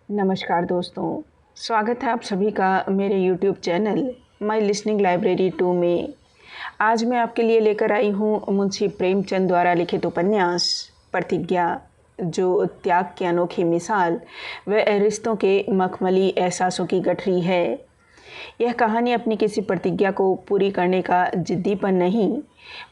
नमस्कार दोस्तों, स्वागत है आप सभी का मेरे YouTube channel my listening library 2 में। आज मैं आपके लिए लेकर आई हूँ मुंशी प्रेमचंद द्वारा लिखित उपन्यास प्रतिज्ञा, जो त्याग की अनोखी मिसाल व रिश्तों के मखमली एहसासों की गठरी है। यह कहानी अपनी किसी प्रतिज्ञा को पूरी करने का जिद्दीपन नहीं,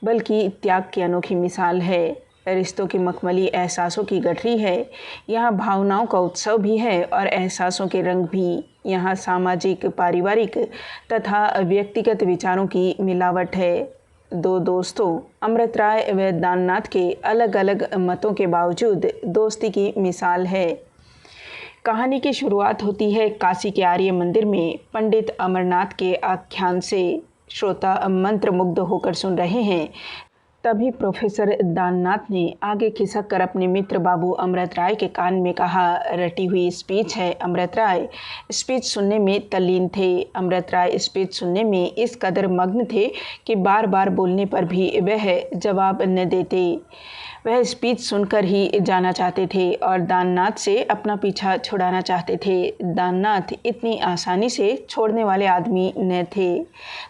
बल्कि त्याग की अनोखी मिसाल है। रिश्तों के मखमली एहसासों की गठरी है। यहाँ भावनाओं का उत्सव भी है और एहसासों के रंग भी। यहाँ सामाजिक, पारिवारिक तथा व्यक्तिगत विचारों की मिलावट है। दो दोस्तों अमृत राय व दाननाथ के अलग अलग मतों के बावजूद दोस्ती की मिसाल है। कहानी की शुरुआत होती है काशी के आर्य मंदिर में पंडित अमरनाथ के आख्यान से। श्रोता मंत्रमुग्ध होकर सुन रहे हैं। तभी प्रोफेसर दाननाथ ने आगे खिसक कर अपने मित्र बाबू अमृत राय के कान में कहा, रटी हुई स्पीच है। अमृत राय स्पीच सुनने में तल्लीन थे। अमृत राय स्पीच सुनने में इस कदर मग्न थे कि बार बार बोलने पर भी वह जवाब न देते। वह स्पीच सुनकर ही जाना चाहते थे और दाननाथ से अपना पीछा छुड़ाना चाहते थे। दाननाथ इतनी आसानी से छोड़ने वाले आदमी न थे।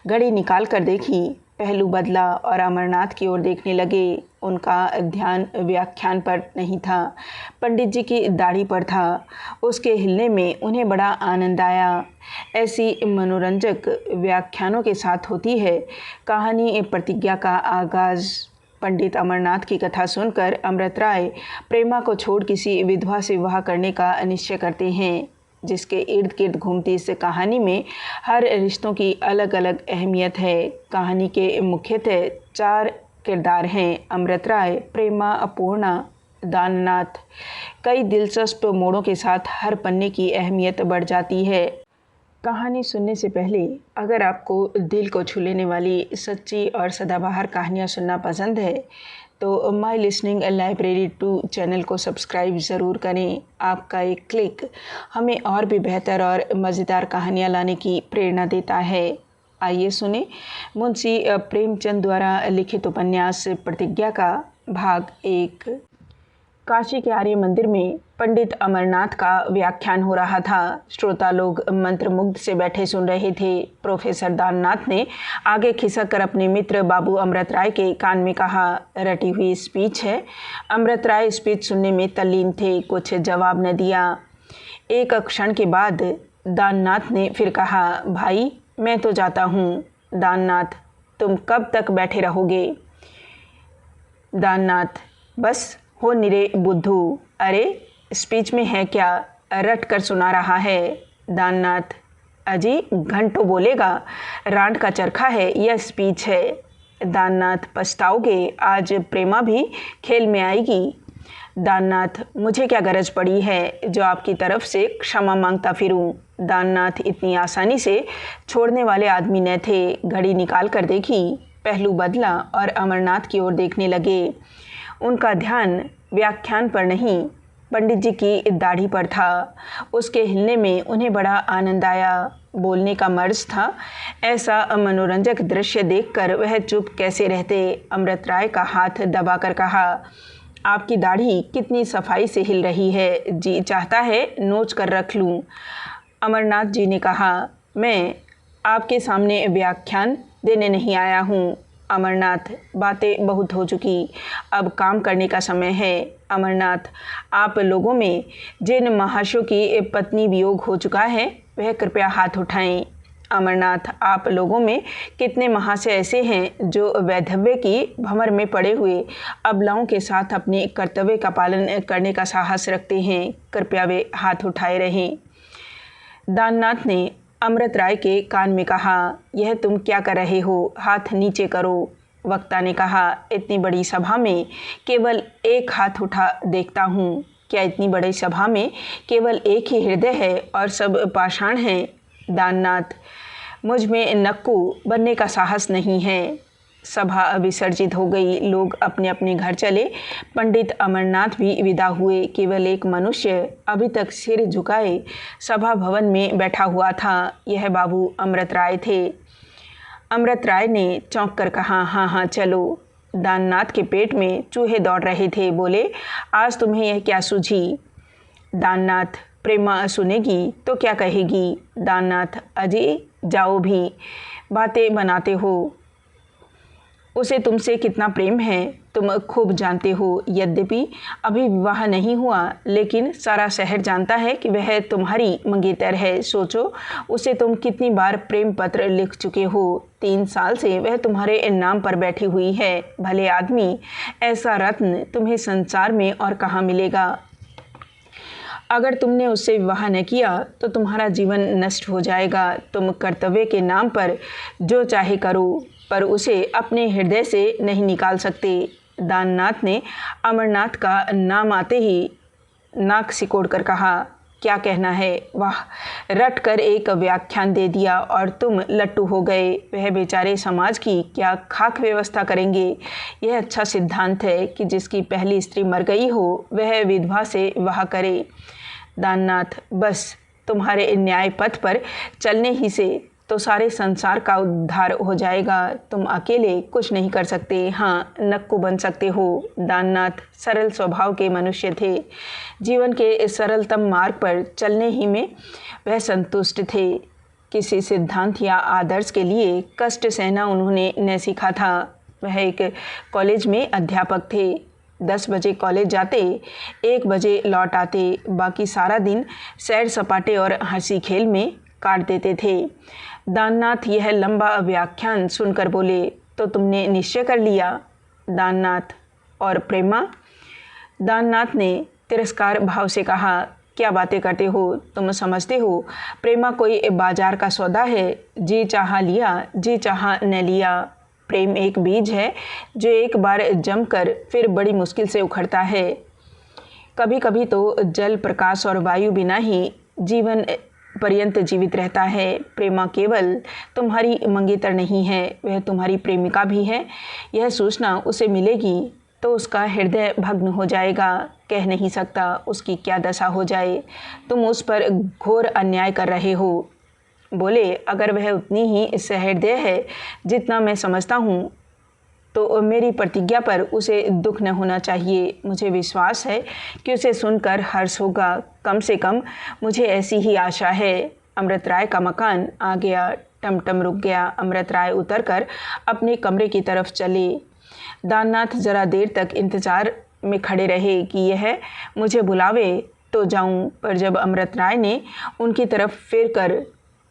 घड़ी निकाल कर देखी, पहलू बदला और अमरनाथ की ओर देखने लगे। उनका ध्यान व्याख्यान पर नहीं था, पंडित जी की दाढ़ी पर था। उसके हिलने में उन्हें बड़ा आनंद आया। ऐसी मनोरंजक व्याख्यानों के साथ होती है कहानी प्रतिज्ञा का आगाज़। पंडित अमरनाथ की कथा सुनकर अमृत राय प्रेमा को छोड़ किसी विधवा से विवाह करने का निश्चय करते हैं। जिसके इर्द गिर्द घूमती इस कहानी में हर रिश्तों की अलग अलग अहमियत है। कहानी के मुख्यतः 4 किरदार हैं: अमृत राय, प्रेमा, अपूर्णा, दाननाथ। कई दिलचस्प मोड़ों के साथ हर पन्ने की अहमियत बढ़ जाती है। कहानी सुनने से पहले अगर आपको दिल को छू लेने वाली सच्ची और सदाबहार कहानियाँ सुनना पसंद है तो माई लिसनिंग लाइब्रेरी 2 चैनल को सब्सक्राइब ज़रूर करें। आपका एक क्लिक हमें और भी बेहतर और मज़ेदार कहानियाँ लाने की प्रेरणा देता है। आइए सुने मुंशी प्रेमचंद द्वारा लिखित उपन्यास प्रतिज्ञा का भाग 1। काशी के आर्य मंदिर में पंडित अमरनाथ का व्याख्यान हो रहा था। श्रोता लोग मंत्रमुग्ध से बैठे सुन रहे थे। प्रोफेसर दाननाथ ने आगे खिसक कर अपने मित्र बाबू अमृत राय के कान में कहा, रटी हुई स्पीच है। अमृत राय स्पीच सुनने में तल्लीन थे, कुछ जवाब न दिया। एक क्षण के बाद दाननाथ ने फिर कहा, भाई मैं तो जाता हूँ। दाननाथ, तुम कब तक बैठे रहोगे? दाननाथ, बस हो निरे बुद्धू। अरे स्पीच में है क्या, रट कर सुना रहा है। दाननाथ, अजी घंटों बोलेगा, रांड का चरखा है, यह स्पीच है। दाननाथ, पछताओगे, आज प्रेमा भी खेल में आएगी। दाननाथ, मुझे क्या गरज पड़ी है जो आपकी तरफ से क्षमा मांगता फिरूं। दाननाथ इतनी आसानी से छोड़ने वाले आदमी न थे। घड़ी निकाल कर देखी, पहलू बदला और अमरनाथ की ओर देखने लगे। उनका ध्यान व्याख्यान पर नहीं, पंडित जी की दाढ़ी पर था। उसके हिलने में उन्हें बड़ा आनंद आया। बोलने का मर्ज था। ऐसा मनोरंजक दृश्य देखकर वह चुप कैसे रहते। अमृत राय का हाथ दबाकर कहा, आपकी दाढ़ी कितनी सफाई से हिल रही है, जी चाहता है नोच कर रख लूं। अमरनाथ जी ने कहा, मैं आपके सामने व्याख्यान देने नहीं आया हूँ। अमरनाथ, बातें बहुत हो चुकी, अब काम करने का समय है। अमरनाथ, आप लोगों में जिन महाशयों की पत्नी वियोग हो चुका है वह कृपया हाथ उठाएं। अमरनाथ, आप लोगों में कितने महाशय ऐसे हैं जो वैधव्य की भंवर में पड़े हुए अबलाओं के साथ अपने कर्तव्य का पालन करने का साहस रखते हैं, कृपया वे हाथ उठाए रहें। दाननाथ ने अमृत राय के कान में कहा, यह तुम क्या कर रहे हो, हाथ नीचे करो। वक्ता ने कहा, इतनी बड़ी सभा में केवल एक हाथ उठा देखता हूँ। क्या इतनी बड़ी सभा में केवल एक ही हृदय है और सब पाषाण हैं? दाननाथ, मुझ में नक्कू बनने का साहस नहीं है। सभा विसर्जित हो गई। लोग अपने अपने घर चले। पंडित अमरनाथ भी विदा हुए। केवल एक मनुष्य अभी तक सिर झुकाए सभा भवन में बैठा हुआ था। यह बाबू अमृत राय थे। अमृत राय ने चौंक कर कहा, हाँ हाँ चलो। दाननाथ के पेट में चूहे दौड़ रहे थे। बोले, आज तुम्हें यह क्या सूझी? दाननाथ, प्रेमा सुनेगी तो क्या कहेगी? दाननाथ: अजय जाओ भी, बातें बनाते हो। उसे तुमसे कितना प्रेम है तुम खूब जानते हो। यद्यपि अभी विवाह नहीं हुआ, लेकिन सारा शहर जानता है कि वह तुम्हारी मंगेतर है। सोचो, उसे तुम कितनी बार प्रेम पत्र लिख चुके हो। 3 साल से वह तुम्हारे नाम पर बैठी हुई है। भले आदमी, ऐसा रत्न तुम्हें संसार में और कहाँ मिलेगा। अगर तुमने उससे विवाह न किया तो तुम्हारा जीवन नष्ट हो जाएगा। तुम कर्तव्य के नाम पर जो चाहे करो, पर उसे अपने हृदय से नहीं निकाल सकते। दाननाथ ने अमरनाथ का नाम आते ही नाक सिकोड़कर कहा, क्या कहना है? वाह, रट कर एक व्याख्यान दे दिया और तुम लट्टू हो गए। वह बेचारे समाज की क्या खाक व्यवस्था करेंगे? यह अच्छा सिद्धांत है कि जिसकी पहली स्त्री मर गई हो वह विधवा से विवाह करे। दाननाथ: बस तुम्हारे न्याय पथ पर चलने ही से तो सारे संसार का उद्धार हो जाएगा। तुम अकेले कुछ नहीं कर सकते। हाँ, नक्कू बन सकते हो। दाननाथ सरल स्वभाव के मनुष्य थे। जीवन के सरलतम मार्ग पर चलने ही में वह संतुष्ट थे। किसी सिद्धांत या आदर्श के लिए कष्ट सहना उन्होंने न सीखा था। वह एक कॉलेज में अध्यापक थे। 10 बजे कॉलेज जाते, 1 बजे लौट आते। बाकी सारा दिन सैर सपाटे और हंसी खेल में काट देते थे। दाननाथ यह लंबा व्याख्यान सुनकर बोले, तो तुमने निश्चय कर लिया? दाननाथ: और प्रेमा? दाननाथ ने तिरस्कार भाव से कहा, क्या बातें करते हो? तुम समझते हो प्रेमा कोई बाजार का सौदा है? जी चाहा लिया, जी चाहा न लिया। प्रेम एक बीज है जो एक बार जमकर फिर बड़ी मुश्किल से उखड़ता है। कभी कभी तो जल, प्रकाश और वायु बिना ही जीवन पर्यंत जीवित रहता है। प्रेमा केवल तुम्हारी मंगेतर नहीं है, वह तुम्हारी प्रेमिका भी है। यह सूचना उसे मिलेगी तो उसका हृदय भग्न हो जाएगा। कह नहीं सकता उसकी क्या दशा हो जाए। तुम उस पर घोर अन्याय कर रहे हो। बोले, अगर वह उतनी ही सहृदय है जितना मैं समझता हूँ, तो मेरी प्रतिज्ञा पर उसे दुख न होना चाहिए। मुझे विश्वास है कि उसे सुनकर हर्ष होगा। कम से कम मुझे ऐसी ही आशा है। अमृत राय का मकान आ गया। टमटम रुक गया। अमृत राय उतरकर अपने कमरे की तरफ चले। दाननाथ जरा देर तक इंतजार में खड़े रहे कि यह मुझे बुलावे तो जाऊं, पर जब अमृत राय ने उनकी तरफ फिर कर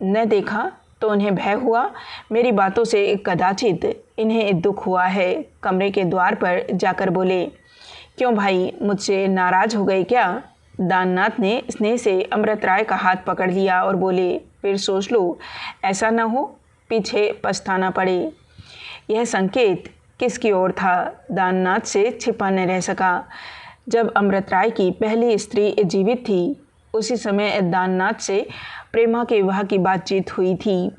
न देखा तो उन्हें भय हुआ। मेरी बातों से कदाचित इन्हें दुख हुआ है। कमरे के द्वार पर जाकर बोले, क्यों भाई, मुझसे नाराज हो गए क्या? दाननाथ ने स्नेह से अमृत राय का हाथ पकड़ लिया और बोले, फिर सोच लो, ऐसा न हो पीछे पछताना पड़े। यह संकेत किसकी ओर था? दाननाथ से छिपा न रह सका। जब अमृत राय की पहली स्त्री जीवित थी, उसी समय दाननाथ से प्रेमा के विवाह की बातचीत हुई थी।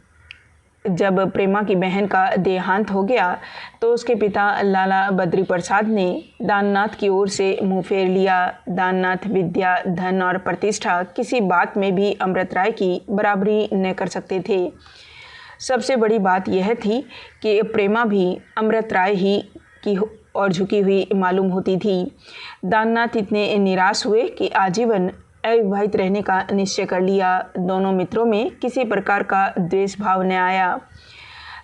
जब प्रेमा की बहन का देहांत हो गया तो उसके पिता लाला बद्री प्रसाद ने दाननाथ की ओर से मुंह फेर लिया। दाननाथ विद्या, धन और प्रतिष्ठा किसी बात में भी अमृत राय की बराबरी न कर सकते थे। सबसे बड़ी बात यह थी कि प्रेमा भी अमृत राय ही की और झुकी हुई मालूम होती थी। दाननाथ इतने निराश हुए कि आजीवन अविवाहित रहने का निश्चय कर लिया। दोनों मित्रों में किसी प्रकार का द्वेष भाव न आया।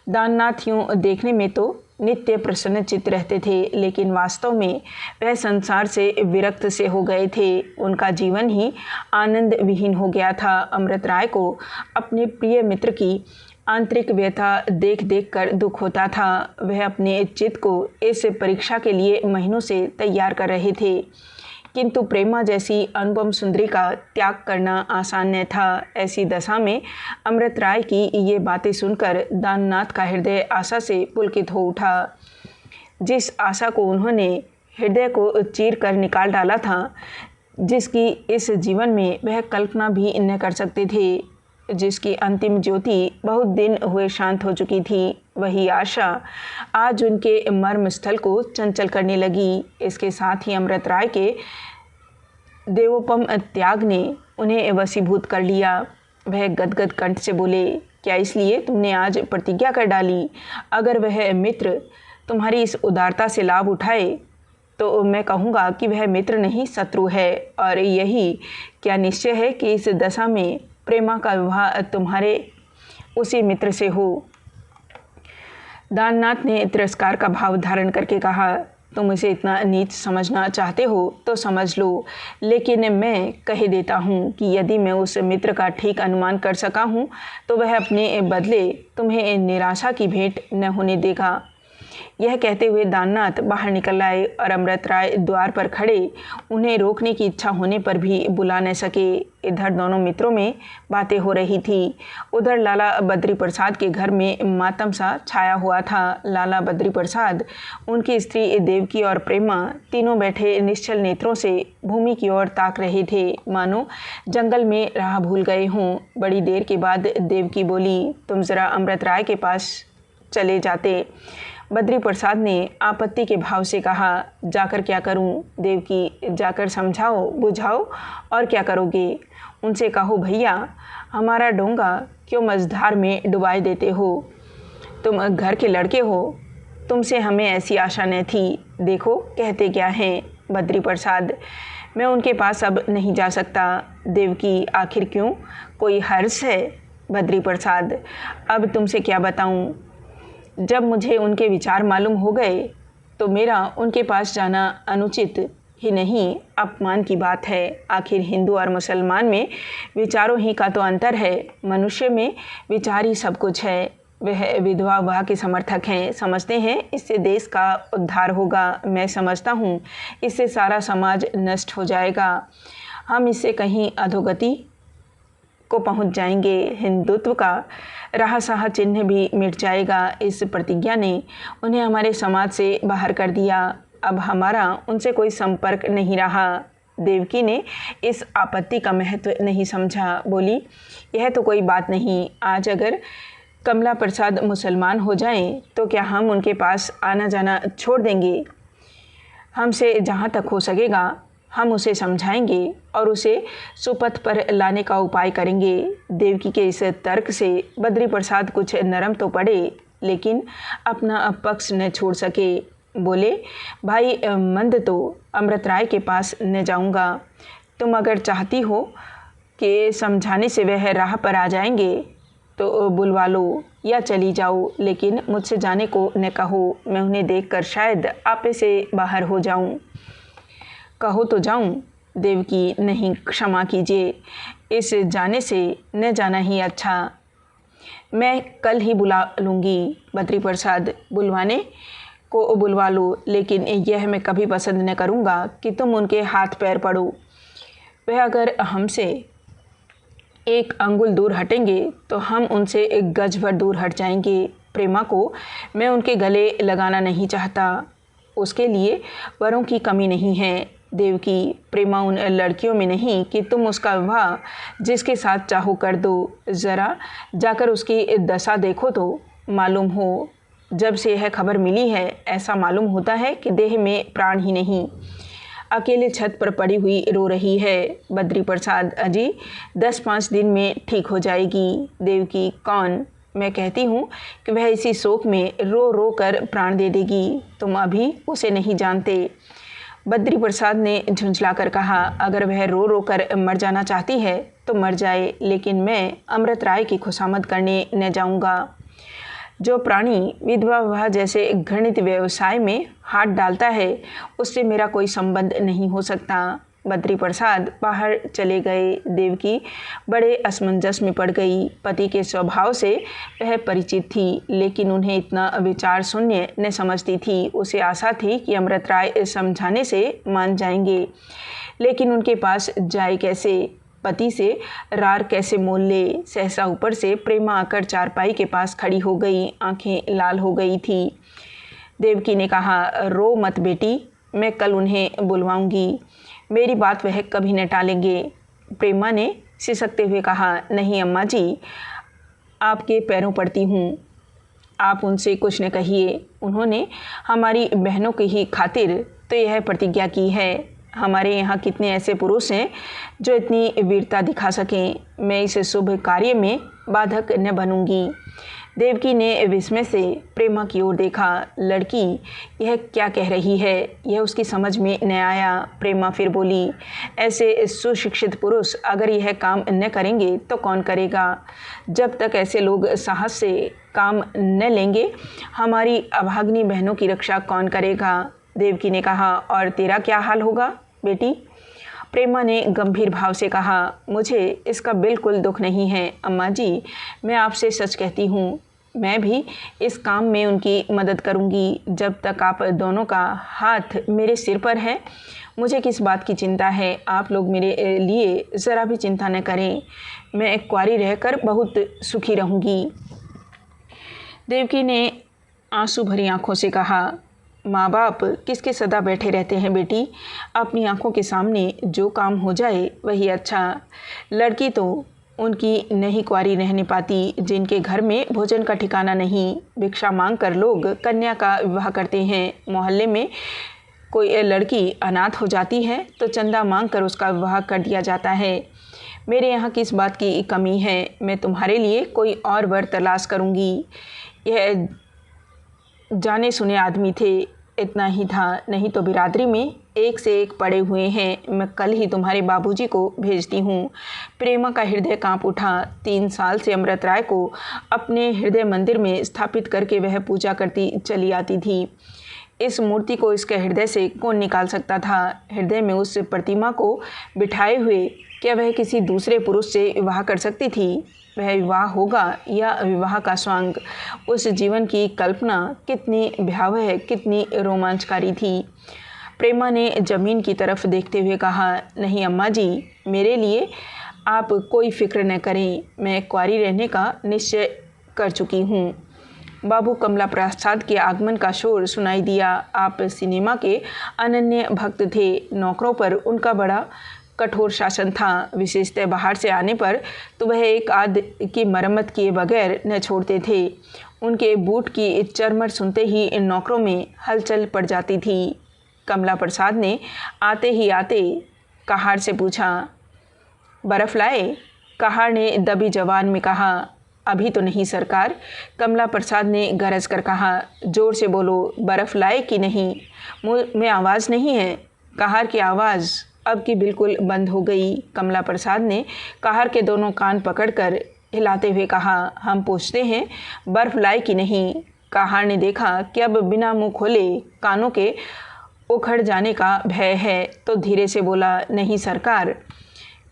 दाननाथ यूँ देखने में तो नित्य प्रसन्न चित्त रहते थे, लेकिन वास्तव में वह संसार से विरक्त से हो गए थे। उनका जीवन ही आनंद विहीन हो गया था। अमृत राय को अपने प्रिय मित्र की आंतरिक व्यथा देख देख कर दुख होता था। वह अपने चित्त को इस परीक्षा के लिए महीनों से तैयार कर रहे थे, किंतु प्रेमा जैसी अनुपम सुंदरी का त्याग करना आसान न था। ऐसी दशा में अमृत राय की ये बातें सुनकर दाननाथ का हृदय आशा से पुलकित हो उठा। जिस आशा को उन्होंने हृदय को चीर कर निकाल डाला था, जिसकी इस जीवन में वह कल्पना भी न कर सकते थे, जिसकी अंतिम ज्योति बहुत दिन हुए शांत हो चुकी थी, वही आशा आज उनके मर्म स्थल को चंचल करने लगी। इसके साथ ही अमृत राय के देवोपम त्याग ने उन्हें वशीभूत कर लिया। वह गदगद कंठ से बोले, क्या इसलिए तुमने आज प्रतिज्ञा कर डाली? अगर वह मित्र तुम्हारी इस उदारता से लाभ उठाए तो मैं कहूँगा कि वह मित्र नहीं शत्रु है। और यही क्या निश्चय है कि इस दशा में प्रेमा का विवाह तुम्हारे उसी मित्र से हो। दाननाथ ने तिरस्कार का भाव धारण करके कहा, तुम इसे इतना नीच समझना चाहते हो तो समझ लो, लेकिन मैं कह देता हूँ कि यदि मैं उस मित्र का ठीक अनुमान कर सका हूँ तो वह अपने बदले तुम्हें निराशा की भेंट न होने देगा। यह कहते हुए दाननाथ बाहर निकल आए और अमृत राय द्वार पर खड़े उन्हें रोकने की इच्छा होने पर भी बुला न सके। इधर दोनों मित्रों में बातें हो रही थी। उधर लाला बद्री प्रसाद के घर में मातम सा छाया हुआ था। लाला बद्री प्रसाद, उनकी स्त्री देवकी और प्रेमा तीनों बैठे निश्चल नेत्रों से भूमि की ओर ताक रहे थे, मानो जंगल में राह भूल गए हों। बड़ी देर के बाद देवकी बोली, तुम जरा अमृत राय के पास चले जाते। बद्री प्रसाद ने आपत्ति के भाव से कहा, जाकर क्या करूं? देवकी, जाकर समझाओ बुझाओ, और क्या करोगे? उनसे कहो, भैया हमारा डोंगा क्यों मझधार में डुबाए देते हो? तुम घर के लड़के हो, तुमसे हमें ऐसी आशा न थी। देखो कहते क्या हैं। बद्री प्रसाद, मैं उनके पास अब नहीं जा सकता। देवकी, आखिर क्यों, कोई हर्ष है? बद्री प्रसाद, अब तुमसे क्या बताऊं? जब मुझे उनके विचार मालूम हो गए तो मेरा उनके पास जाना अनुचित ही नहीं, अपमान की बात है। आखिर हिंदू और मुसलमान में विचारों ही का तो अंतर है। मनुष्य में विचार ही सब कुछ है। वह विधवा विवाह के समर्थक हैं, समझते हैं इससे देश का उद्धार होगा। मैं समझता हूँ इससे सारा समाज नष्ट हो जाएगा, हम इससे कहीं अधोगति को पहुंच जाएंगे। हिंदुत्व का राह चिन्ह भी मिट जाएगा। इस प्रतिज्ञा ने उन्हें हमारे समाज से बाहर कर दिया। अब हमारा उनसे कोई संपर्क नहीं रहा। देवकी ने इस आपत्ति का महत्व नहीं समझा, बोली, यह तो कोई बात नहीं। आज अगर कमला प्रसाद मुसलमान हो जाएं तो क्या हम उनके पास आना जाना छोड़ देंगे? हमसे जहाँ तक हो सकेगा हम उसे समझाएंगे और उसे सुपथ पर लाने का उपाय करेंगे। देवकी के इस तर्क से बद्री प्रसाद कुछ नरम तो पड़े, लेकिन अपना पक्ष न छोड़ सके। बोले, भाई मंद तो अमृत राय के पास न जाऊंगा। तुम अगर चाहती हो कि समझाने से वह राह पर आ जाएंगे तो बुलवा लो या चली जाओ, लेकिन मुझसे जाने को न कहो। मैं उन्हें देखकर शायद आपे से बाहर हो जाऊं। कहो तो जाऊं। देवकी, नहीं, क्षमा कीजिए, इस जाने से न जाना ही अच्छा। मैं कल ही बुला लूँगी। बद्री प्रसाद, बुलवाने को बुलवा लो, लेकिन यह मैं कभी पसंद न करूँगा कि तुम उनके हाथ पैर पड़ो। वह अगर हमसे एक अंगुल दूर हटेंगे तो हम उनसे एक गज भर दूर हट जाएंगे। प्रेमा को मैं उनके गले लगाना नहीं चाहता, उसके लिए वरों की कमी नहीं है। देवकी, प्रेमा उन लड़कियों में नहीं कि तुम उसका विवाह जिसके साथ चाहो कर दो। ज़रा जाकर उसकी दशा देखो तो मालूम हो। जब से यह खबर मिली है ऐसा मालूम होता है कि देह में प्राण ही नहीं। अकेले छत पर पड़ी हुई रो रही है। बद्री प्रसाद, अजी 10-5 दिन में ठीक हो जाएगी। देवकी, कौन? मैं कहती हूँ कि वह इसी शोक में रो रो कर प्राण दे देगी। तुम अभी उसे नहीं जानते। बद्री प्रसाद ने झुंझलाकर कहा, अगर वह रो रो कर मर जाना चाहती है तो मर जाए, लेकिन मैं अमृत राय की खुशामद करने न जाऊंगा। जो प्राणी विधवा विवाह जैसे घृणित व्यवसाय में हाथ डालता है उससे मेरा कोई संबंध नहीं हो सकता। बद्री प्रसाद बाहर चले गए। देवकी बड़े असमंजस में पड़ गई। पति के स्वभाव से वह परिचित थी, लेकिन उन्हें इतना विचार शून्य न समझती थी। उसे आशा थी कि अमृत राय समझाने से मान जाएंगे, लेकिन उनके पास जाए कैसे? पति से रार कैसे मोल ले? सहसा ऊपर से प्रेमा आकर चारपाई के पास खड़ी हो गई, आंखें लाल हो गई थी। देवकी ने कहा, रो मत बेटी, मैं कल उन्हें बुलवाऊंगी। मेरी बात वह कभी न टालेंगे। प्रेमा ने सिसकते हुए कहा, नहीं अम्मा जी, आपके पैरों पड़ती हूँ, आप उनसे कुछ न कहिए। उन्होंने हमारी बहनों की ही खातिर तो यह प्रतिज्ञा की है। हमारे यहाँ कितने ऐसे पुरुष हैं जो इतनी वीरता दिखा सकें। मैं इस शुभ कार्य में बाधक न बनूंगी। देवकी ने विस्मय से प्रेमा की ओर देखा। लड़की यह क्या कह रही है, यह उसकी समझ में न आया। प्रेमा फिर बोली, ऐसे सुशिक्षित पुरुष अगर यह काम न करेंगे तो कौन करेगा? जब तक ऐसे लोग साहस से काम न लेंगे, हमारी अभाग्नि बहनों की रक्षा कौन करेगा? देवकी ने कहा, और तेरा क्या हाल होगा बेटी? प्रेमा ने गंभीर भाव से कहा, मुझे इसका बिल्कुल दुख नहीं है अम्मा जी, मैं आपसे सच कहती हूँ, मैं भी इस काम में उनकी मदद करूँगी। जब तक आप दोनों का हाथ मेरे सिर पर है, मुझे किस बात की चिंता है? आप लोग मेरे लिए ज़रा भी चिंता न करें, मैं कुंवारी रहकर बहुत सुखी रहूँगी। देवकी ने आंसू भरी आंखों से कहा, माँ बाप किसके सदा बैठे रहते हैं बेटी, अपनी आंखों के सामने जो काम हो जाए वही अच्छा। लड़की तो उनकी नहीं कुंवारी रहने पाती जिनके घर में भोजन का ठिकाना नहीं। भिक्षा मांग कर लोग कन्या का विवाह करते हैं। मोहल्ले में कोई लड़की अनाथ हो जाती है तो चंदा मांग कर उसका विवाह कर दिया जाता है। मेरे यहाँ किस बात की कमी है? मैं तुम्हारे लिए कोई और वर तलाश करूँगी। यह जाने सुने आदमी थे, इतना ही था, नहीं तो बिरादरी में एक से एक पड़े हुए हैं। मैं कल ही तुम्हारे बाबूजी को भेजती हूँ। प्रेमा का हृदय कांप उठा। 3 साल से अमृत राय को अपने हृदय मंदिर में स्थापित करके वह पूजा करती चली आती थी। इस मूर्ति को इसके हृदय से कौन निकाल सकता था? हृदय में उस प्रतिमा को बिठाए हुए क्या वह किसी दूसरे पुरुष से विवाह कर सकती थी? वह विवाह होगा या विवाह का स्वांग, उस जीवन की कल्पना कितनी भयावह, कितनी रोमांचकारी थी। प्रेमा ने जमीन की तरफ देखते हुए कहा, नहीं अम्मा जी, मेरे लिए आप कोई फिक्र न करें, मैं कुंवारी रहने का निश्चय कर चुकी हूँ। बाबू कमला प्रसाद के आगमन का शोर सुनाई दिया। आप सिनेमा के अनन्य भक्त थे। नौकरों पर उनका बड़ा कठोर शासन था। विशेषतः बाहर से आने पर तो वह एक आध की मरम्मत किए बगैर न छोड़ते थे। उनके बूट की चरमर सुनते ही इन नौकरों में हलचल पड़ जाती थी। कमला प्रसाद ने आते ही आते कहार से पूछा, बर्फ़ लाए? कहार ने दबी जवान में कहा, अभी तो नहीं सरकार। कमला प्रसाद ने गरज कर कहा, जोर से बोलो, बर्फ़ लाए कि नहीं? मुँह में आवाज़ नहीं है। कहार की आवाज़ अब की बिल्कुल बंद हो गई। कमला प्रसाद ने कहार के दोनों कान पकड़कर हिलाते हुए कहा, हम पूछते हैं बर्फ़ लाए कि नहीं? कहार ने देखा कि अब बिना मुंह खोले कानों के उखड़ जाने का भय है तो धीरे से बोला, नहीं सरकार।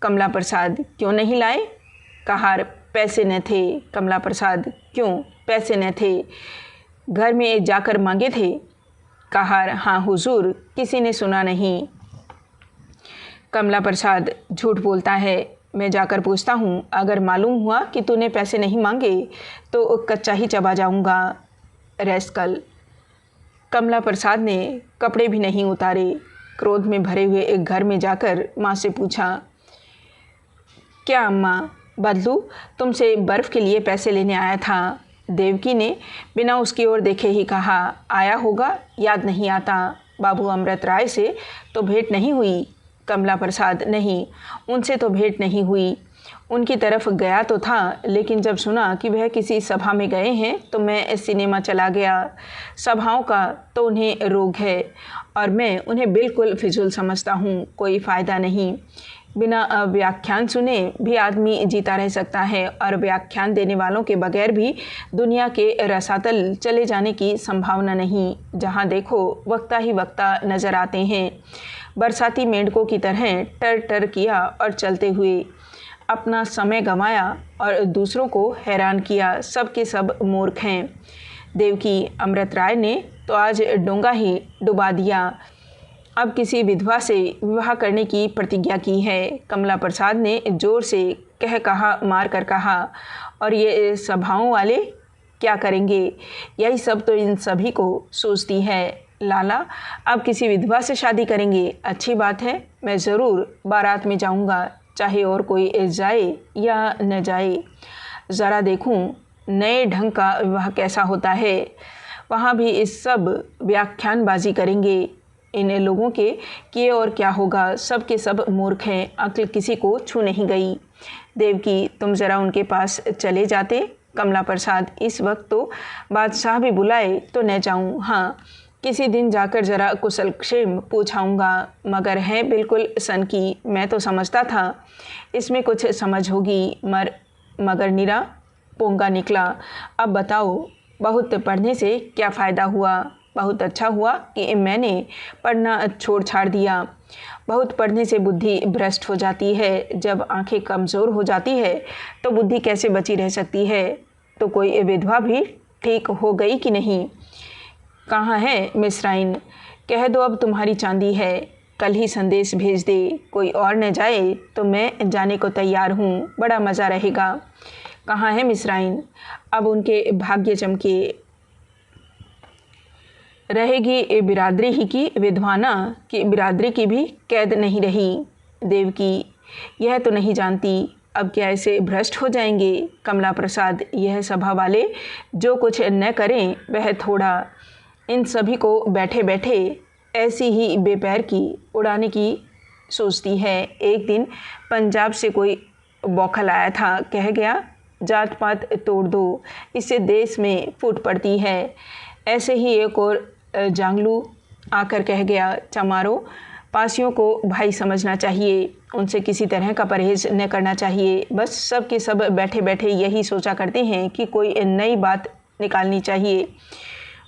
कमला प्रसाद, क्यों नहीं लाए? कहार, पैसे न थे। कमला प्रसाद, क्यों पैसे न थे? घर में जाकर मांगे थे। कहार, हाँ हुजूर, किसी ने सुना नहीं। कमला प्रसाद, झूठ बोलता है, मैं जाकर पूछता हूँ, अगर मालूम हुआ कि तूने पैसे नहीं मांगे तो कच्चा ही चबा जाऊँगा। रैस्कल। कमला प्रसाद ने कपड़े भी नहीं उतारे। क्रोध में भरे हुए एक घर में जाकर माँ से पूछा, क्या अम्मा, बदलू तुमसे बर्फ़ के लिए पैसे लेने आया था। देवकी ने बिना उसकी ओर देखे ही कहा, आया होगा, याद नहीं आता। बाबू अमृत राय से तो भेंट नहीं हुई? कमला प्रसाद, नहीं, उनसे तो भेंट नहीं हुई। उनकी तरफ गया तो था, लेकिन जब सुना कि वह किसी सभा में गए हैं तो मैं सिनेमा चला गया। सभाओं का तो उन्हें रोग है और मैं उन्हें बिल्कुल फिजूल समझता हूँ, कोई फ़ायदा नहीं। बिना व्याख्यान सुने भी आदमी जीता रह सकता है और व्याख्यान देने वालों के बगैर भी दुनिया के रसातल चले जाने की संभावना नहीं। जहाँ देखो वक्ता ही वक्ता नज़र आते हैं। बरसाती मेंढकों की तरह टर टर किया और चलते हुए अपना समय गंवाया और दूसरों को हैरान किया। सब के सब मूर्ख हैं। देवकी, अमृत राय ने तो आज डोंगा ही डुबा दिया। अब किसी विधवा से विवाह करने की प्रतिज्ञा की है। कमला प्रसाद ने जोर से कहा मार कर कहा, और ये सभाओं वाले क्या करेंगे? यही सब तो इन सभी को सूझती है। लाला, अब किसी विधवा से शादी करेंगे? अच्छी बात है, मैं ज़रूर बारात में जाऊंगा, चाहे और कोई जाए या न जाए। ज़रा देखूं नए ढंग का विवाह कैसा होता है। वहाँ भी इस सब व्याख्यानबाजी करेंगे। इन लोगों के किए और क्या होगा? सब के सब मूर्ख हैं, अक्ल किसी को छू नहीं गई। देवकी, तुम ज़रा उनके पास चले जाते, कमला प्रसाद, इस वक्त तो बादशाह भी बुलाए तो न जाऊं। हाँ, किसी दिन जाकर ज़रा कुशल क्षेम पूछाऊँगा, मगर है बिल्कुल सन की। मैं तो समझता था इसमें कुछ समझ होगी, मगर निरा पोंगा निकला। अब बताओ, बहुत पढ़ने से क्या फ़ायदा हुआ? बहुत अच्छा हुआ कि मैंने पढ़ना छोड़ छाड़ दिया। बहुत पढ़ने से बुद्धि भ्रष्ट हो जाती है। जब आंखें कमज़ोर हो जाती है तो बुद्धि कैसे बची रह सकती है? तो कोई विधवा भी ठीक हो गई कि नहीं? कहाँ है मिस्राइन? कह दो अब तुम्हारी चांदी है, कल ही संदेश भेज दे। कोई और न जाए तो मैं जाने को तैयार हूँ, बड़ा मज़ा रहेगा। कहाँ है मिस्राइन? अब उनके भाग्य चमके। रहेगी बिरादरी ही की विधवाना कि बिरादरी की भी कैद नहीं रही? देवकी, यह तो नहीं जानती, अब क्या ऐसे भ्रष्ट हो जाएंगे? कमला प्रसाद, यह सभा वाले जो कुछ न करें वह थोड़ा, इन सभी को बैठे बैठे ऐसी ही बेपैर की उड़ाने की सोचती है। एक दिन पंजाब से कोई बौखल आया था, कह गया जात पात तोड़ दो, इससे देश में फूट पड़ती है। ऐसे ही एक और जांगलू आकर कह गया चमारो, पासियों को भाई समझना चाहिए, उनसे किसी तरह का परहेज न करना चाहिए। बस सब के सब बैठे बैठे यही सोचा करते हैं कि कोई नई बात निकालनी चाहिए।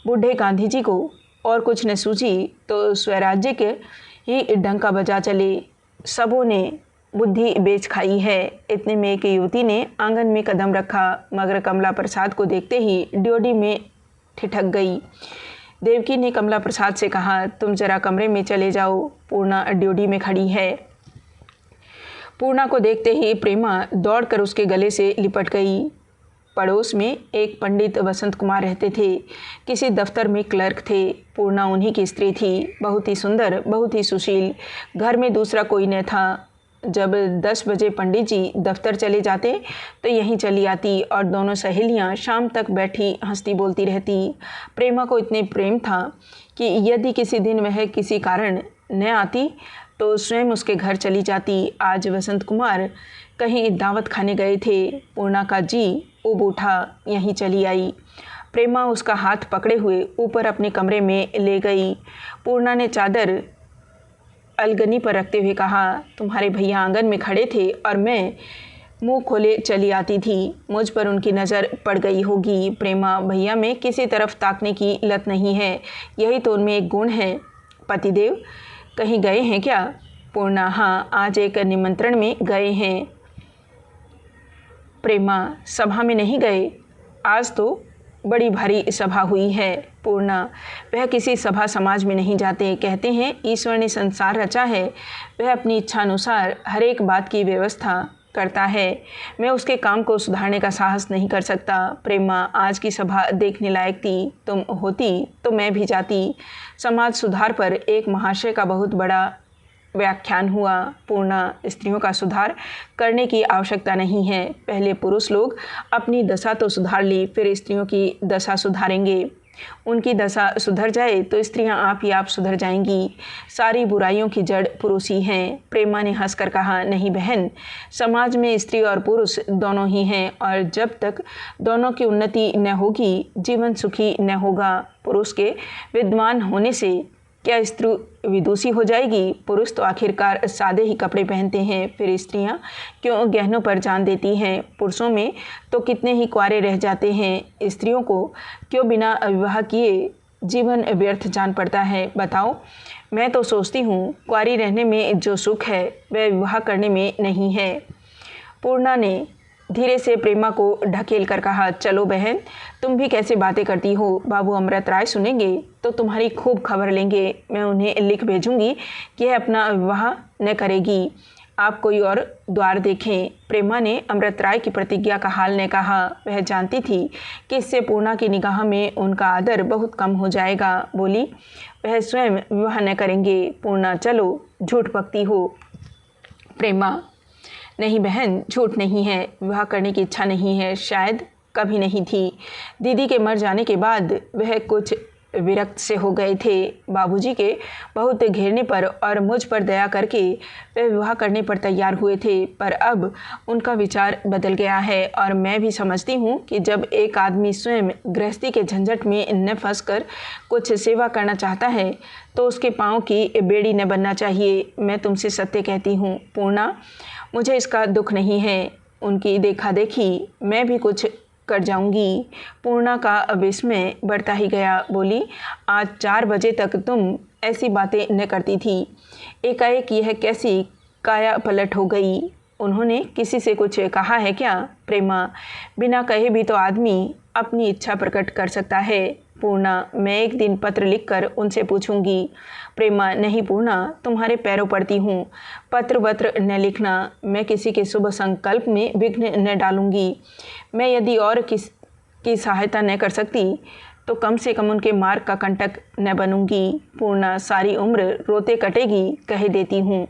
बूढ़े गांधी जी को और कुछ न सूझी तो स्वराज्य के ही डंका बजा चले। सबों ने बुद्धि बेच खाई है। इतने में एक युवती ने आंगन में कदम रखा, मगर कमला प्रसाद को देखते ही ड्योढ़ी में ठिठक गई। देवकी ने कमला प्रसाद से कहा, तुम जरा कमरे में चले जाओ, पूर्णा ड्योढ़ी में खड़ी है। पूर्णा को देखते ही प्रेमा दौड़कर उसके गले से लिपट गई। पड़ोस में एक पंडित वसंत कुमार रहते थे, किसी दफ्तर में क्लर्क थे। पूर्णा उन्हीं की स्त्री थी, बहुत ही सुंदर, बहुत ही सुशील। घर में दूसरा कोई न था। जब 10 बजे पंडित जी दफ्तर चले जाते तो यहीं चली आती और दोनों सहेलियां शाम तक बैठी हंसती बोलती रहती। प्रेमा को इतने प्रेम था कि यदि किसी दिन वह किसी कारण न आती तो स्वयं उसके घर चली जाती। आज वसंत कुमार कहीं दावत खाने गए थे। पूर्णा का जी ऊब उठा, यहीं चली आई। प्रेमा उसका हाथ पकड़े हुए ऊपर अपने कमरे में ले गई। पूर्णा ने चादर अलगनी पर रखते हुए कहा, तुम्हारे भैया आंगन में खड़े थे और मैं मुंह खोले चली आती थी। मुझ पर उनकी नज़र पड़ गई होगी। प्रेमा, भैया में किसी तरफ ताकने की लत नहीं है, यही तो उनमें एक गुण है। पतिदेव कहीं गए हैं क्या? पूर्णा, हाँ, आज एक निमंत्रण में गए हैं। प्रेमा, सभा में नहीं गए? आज तो बड़ी भारी सभा हुई है। पूर्णा, वह किसी सभा समाज में नहीं जाते। कहते हैं ईश्वर ने संसार रचा है, वह अपनी इच्छा अनुसार हर एक बात की व्यवस्था करता है। मैं उसके काम को सुधारने का साहस नहीं कर सकता। प्रेमा, आज की सभा देखने लायक थी, तुम होती तो मैं भी जाती। समाज सुधार पर एक महाशय का बहुत बड़ा व्याख्यान हुआ। पूर्णा, स्त्रियों का सुधार करने की आवश्यकता नहीं है। पहले पुरुष लोग अपनी दशा तो सुधार ले, फिर स्त्रियों की दशा सुधारेंगे। उनकी दशा सुधर जाए तो स्त्रियां आप ही आप सुधर जाएंगी। सारी बुराइयों की जड़ पुरुष ही हैं। प्रेमा ने हंसकर कहा, नहीं बहन, समाज में स्त्री और पुरुष दोनों ही हैं और जब तक दोनों की उन्नति न होगी जीवन सुखी न होगा। पुरुष के विद्वान होने से क्या स्त्री विदुषी हो जाएगी? पुरुष तो आखिरकार सादे ही कपड़े पहनते हैं, फिर स्त्रियां क्यों गहनों पर जान देती हैं? पुरुषों में तो कितने ही कुंवारे रह जाते हैं, स्त्रियों को क्यों बिना विवाह किए जीवन व्यर्थ जान पड़ता है? बताओ। मैं तो सोचती हूँ कुंवारी रहने में जो सुख है वह विवाह करने में नहीं है। पूर्णा ने धीरे से प्रेमा को ढकेल कर कहा, चलो बहन, तुम भी कैसे बातें करती हो? बाबू अमृत राय सुनेंगे तो तुम्हारी खूब खबर लेंगे। मैं उन्हें लिख भेजूंगी कि यह अपना विवाह न करेगी, आप कोई और द्वार देखें। प्रेमा ने अमृत राय की प्रतिज्ञा का हाल ने कहा। वह जानती थी कि इससे पूर्णा की निगाह में उनका आदर बहुत कम हो जाएगा। बोली, वह स्वयं विवाह न करेंगे। पूर्णा, चलो, झूठ बकती हो। प्रेमा, नहीं बहन, झूठ नहीं है, विवाह करने की इच्छा नहीं है, शायद कभी नहीं थी। दीदी के मर जाने के बाद वह कुछ विरक्त से हो गए थे। बाबूजी के बहुत घेरने पर और मुझ पर दया करके वे विवाह करने पर तैयार हुए थे, पर अब उनका विचार बदल गया है और मैं भी समझती हूँ कि जब एक आदमी स्वयं गृहस्थी के झंझट में न फंसकर कुछ सेवा करना चाहता है तो उसके पाँव की बेड़ी न बनना चाहिए। मैं तुमसे सत्य कहती हूँ पूर्णा, मुझे इसका दुख नहीं है। उनकी देखा देखी मैं भी कुछ कर जाऊंगी। पूर्णा का विस्मय बढ़ता ही गया। बोली, आज 4 बजे तक तुम ऐसी बातें न करती थी, एकाएक यह कैसी काया पलट हो गई? उन्होंने किसी से कुछ कहा है क्या? प्रेमा, बिना कहे भी तो आदमी अपनी इच्छा प्रकट कर सकता है। पूर्णा, मैं एक दिन पत्र लिखकर उनसे पूछूंगी। प्रेमा, नहीं पूर्णा, तुम्हारे पैरों पड़ती हूँ, पत्र वत्र न लिखना। मैं किसी के शुभ संकल्प में विघ्न न डालूंगी। मैं यदि और की सहायता न कर सकती तो कम से कम उनके मार्ग का कंटक न बनूंगी। पूर्णा, सारी उम्र रोते कटेगी, कह देती हूँ।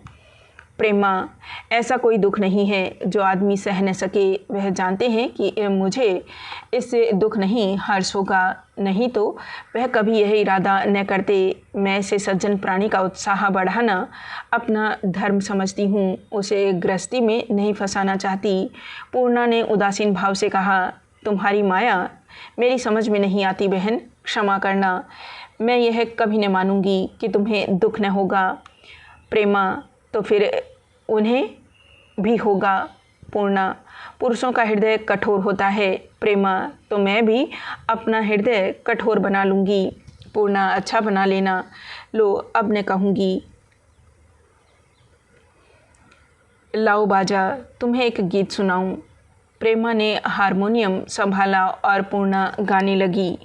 प्रेमा, ऐसा कोई दुख नहीं है जो आदमी सह न सके। वह जानते हैं कि मुझे इससे दुख नहीं हर्ष होगा, नहीं तो वह कभी यह इरादा न करते। मैं ऐसे सज्जन प्राणी का उत्साह बढ़ाना अपना धर्म समझती हूँ, उसे गृहस्थी में नहीं फंसाना चाहती। पूर्णा ने उदासीन भाव से कहा, तुम्हारी माया मेरी समझ में नहीं आती बहन, क्षमा करना। मैं यह कभी न मानूंगी कि तुम्हें दुख न होगा। प्रेमा, तो फिर उन्हें भी होगा। पूर्णा, पुरुषों का हृदय कठोर होता है। प्रेमा, तो मैं भी अपना हृदय कठोर बना लूँगी। पूर्णा, अच्छा बना लेना। लो, अब न कहूँगी। लाओ बाजा, तुम्हें एक गीत सुनाऊं। प्रेमा ने हारमोनियम संभाला और पूर्णा गाने लगी।